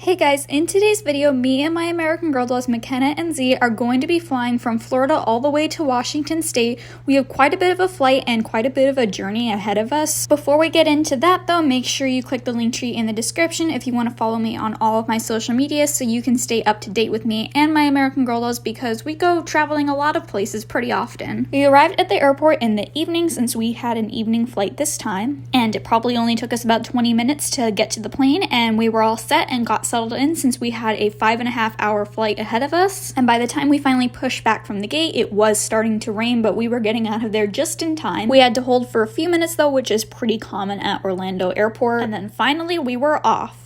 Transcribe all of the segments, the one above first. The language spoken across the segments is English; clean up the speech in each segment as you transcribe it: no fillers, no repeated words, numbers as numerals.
Hey guys, in today's video, me and my American Girl dolls McKenna and Z are going to be flying from Florida all the way to Washington State. We have quite a bit of a flight and quite a bit of a journey ahead of us. Before we get into that though, make sure you click the link tree in the description if you want to follow me on all of my social media so you can stay up to date with me and my American Girl dolls because we go traveling a lot of places pretty often. We arrived at the airport in the evening since we had an evening flight this time, and it probably only took us about 20 minutes to get to the plane, and we were all set and got settled in since we had a 5.5 hour flight ahead of us. And by the time we finally pushed back from the gate, it was starting to rain, but we were getting out of there just in time. We had to hold for a few minutes though, which is pretty common at Orlando Airport, and then finally we were off.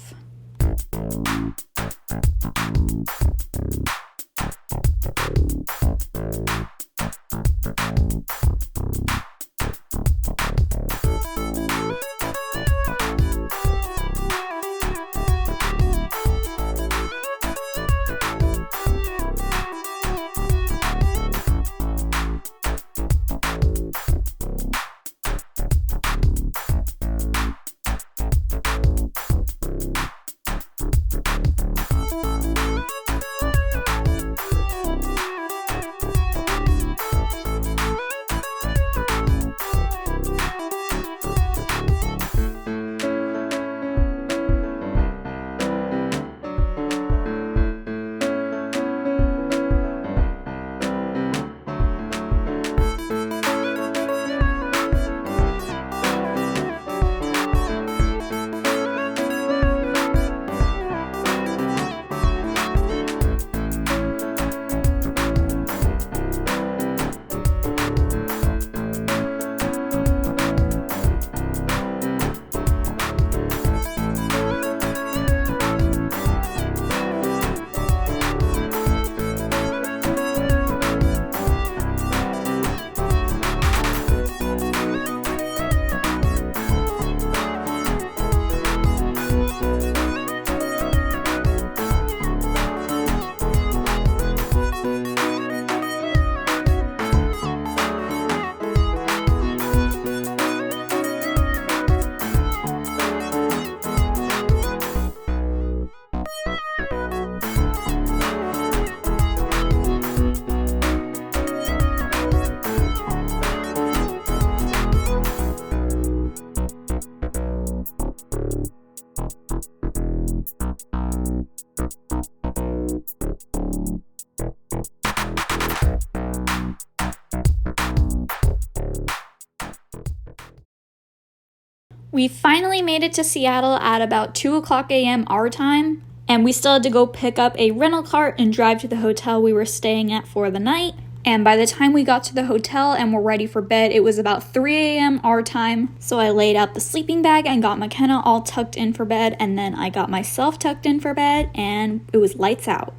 We finally made it to Seattle at about 2 o'clock a.m. our time, and we still had to go pick up a rental car and drive to the hotel we were staying at for the night. And by the time we got to the hotel and were ready for bed, it was about 3 a.m. our time. So I laid out the sleeping bag and got McKenna all tucked in for bed, and then I got myself tucked in for bed, and it was lights out.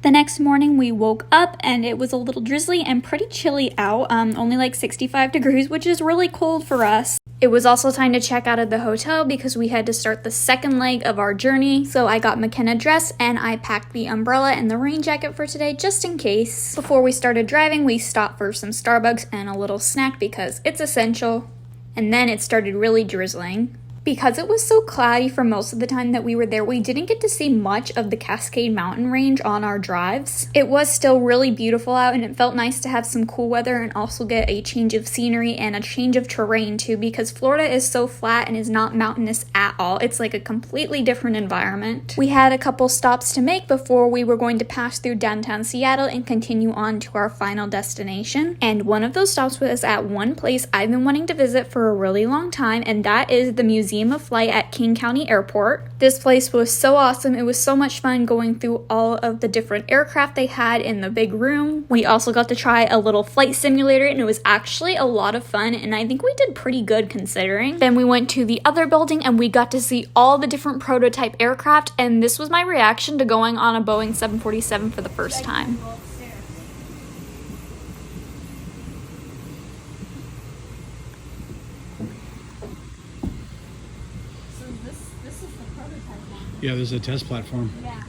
The next morning we woke up and it was a little drizzly and pretty chilly out, only like 65 degrees, which is really cold for us. It was also time to check out of the hotel because we had to start the second leg of our journey. So I got McKenna dressed and I packed the umbrella and the rain jacket for today just in case. Before we started driving, we stopped for some Starbucks and a little snack because it's essential. And then it started really drizzling. Because it was so cloudy for most of the time that we were there, we didn't get to see much of the Cascade Mountain Range on our drives. It was still really beautiful out and it felt nice to have some cool weather and also get a change of scenery and a change of terrain too, because Florida is so flat and is not mountainous at all. It's like a completely different environment. We had a couple stops to make before we were going to pass through downtown Seattle and continue on to our final destination. And one of those stops was at one place I've been wanting to visit for a really long time, and that is the Museum of Flight at King County Airport. This place was so awesome. It was so much fun going through all of the different aircraft they had in the big room. We also got to try a little flight simulator and it was actually a lot of fun, and I think we did pretty good considering. Then we went to the other building and we got to see all the different prototype aircraft, and this was my reaction to going on a Boeing 747 for the first time. Yeah, there's a test platform. Yeah.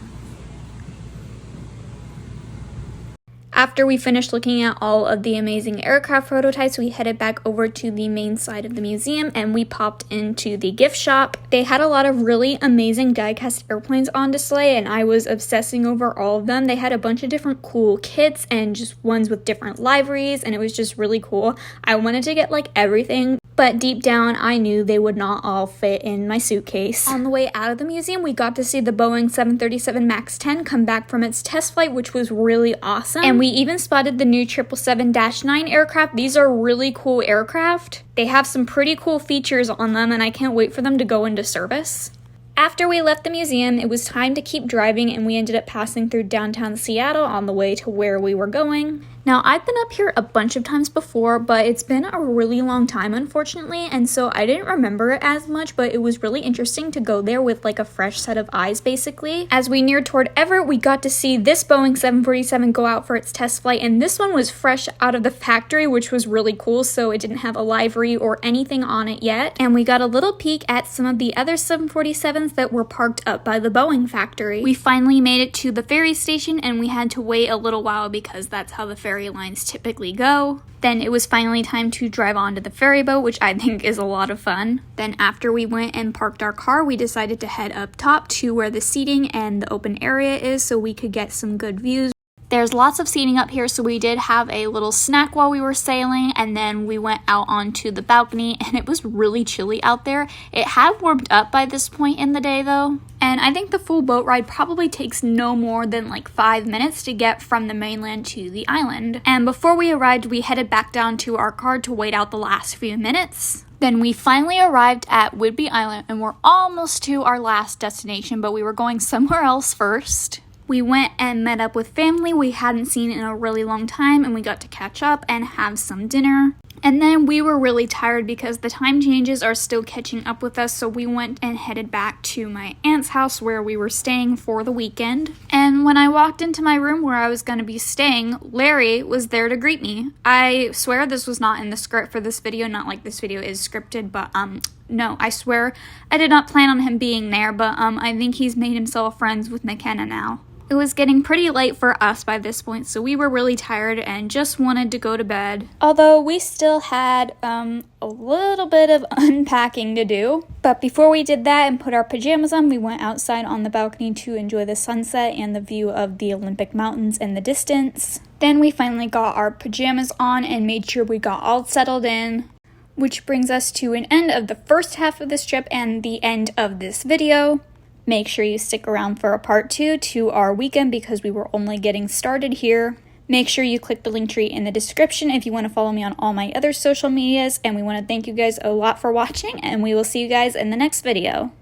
After we finished looking at all of the amazing aircraft prototypes, we headed back over to the main side of the museum and we popped into the gift shop. They had a lot of really amazing die-cast airplanes on display and I was obsessing over all of them. They had a bunch of different cool kits and just ones with different liveries, and it was just really cool. I wanted to get like everything, but deep down I knew they would not all fit in my suitcase. On the way out of the museum, we got to see the Boeing 737 MAX 10 come back from its test flight, which was really awesome. And we even spotted the new 777-9 aircraft. These are really cool aircraft. They have some pretty cool features on them and I can't wait for them to go into service. After we left the museum, it was time to keep driving and we ended up passing through downtown Seattle on the way to where we were going. Now, I've been up here a bunch of times before, but it's been a really long time, unfortunately, and so I didn't remember it as much, but it was really interesting to go there with like a fresh set of eyes, basically. As we neared toward Everett, we got to see this Boeing 747 go out for its test flight, and this one was fresh out of the factory, which was really cool, so it didn't have a livery or anything on it yet. And we got a little peek at some of the other 747s that were parked up by the Boeing factory. We finally made it to the ferry station, and we had to wait a little while because that's how the ferry lines typically go. Then it was finally time to drive onto the ferry boat, which I think is a lot of fun. Then after we went and parked our car, we decided to head up top to where the seating and the open area is so we could get some good views. There's lots of seating up here, so we did have a little snack while we were sailing, and then we went out onto the balcony, and it was really chilly out there. It had warmed up by this point in the day, though, and I think the full boat ride probably takes no more than like 5 minutes to get from the mainland to the island. And before we arrived, we headed back down to our car to wait out the last few minutes. Then we finally arrived at Whidbey Island, and we're almost to our last destination, but we were going somewhere else first. We went and met up with family we hadn't seen in a really long time, and we got to catch up and have some dinner. And then we were really tired because the time changes are still catching up with us, so we went and headed back to my aunt's house where we were staying for the weekend. And when I walked into my room where I was going to be staying, Larry was there to greet me. I swear this was not in the script for this video, not like this video is scripted, but no, I swear I did not plan on him being there, but I think he's made himself friends with McKenna now. It was getting pretty late for us by this point, so we were really tired and just wanted to go to bed. Although we still had a little bit of unpacking to do. But before we did that and put our pajamas on, we went outside on the balcony to enjoy the sunset and the view of the Olympic Mountains in the distance. Then we finally got our pajamas on and made sure we got all settled in. Which brings us to an end of the first half of this trip and the end of this video. Make sure you stick around for a part 2 to our weekend because we were only getting started here. Make sure you click the link tree in the description if you want to follow me on all my other social medias, and we want to thank you guys a lot for watching, and we will see you guys in the next video.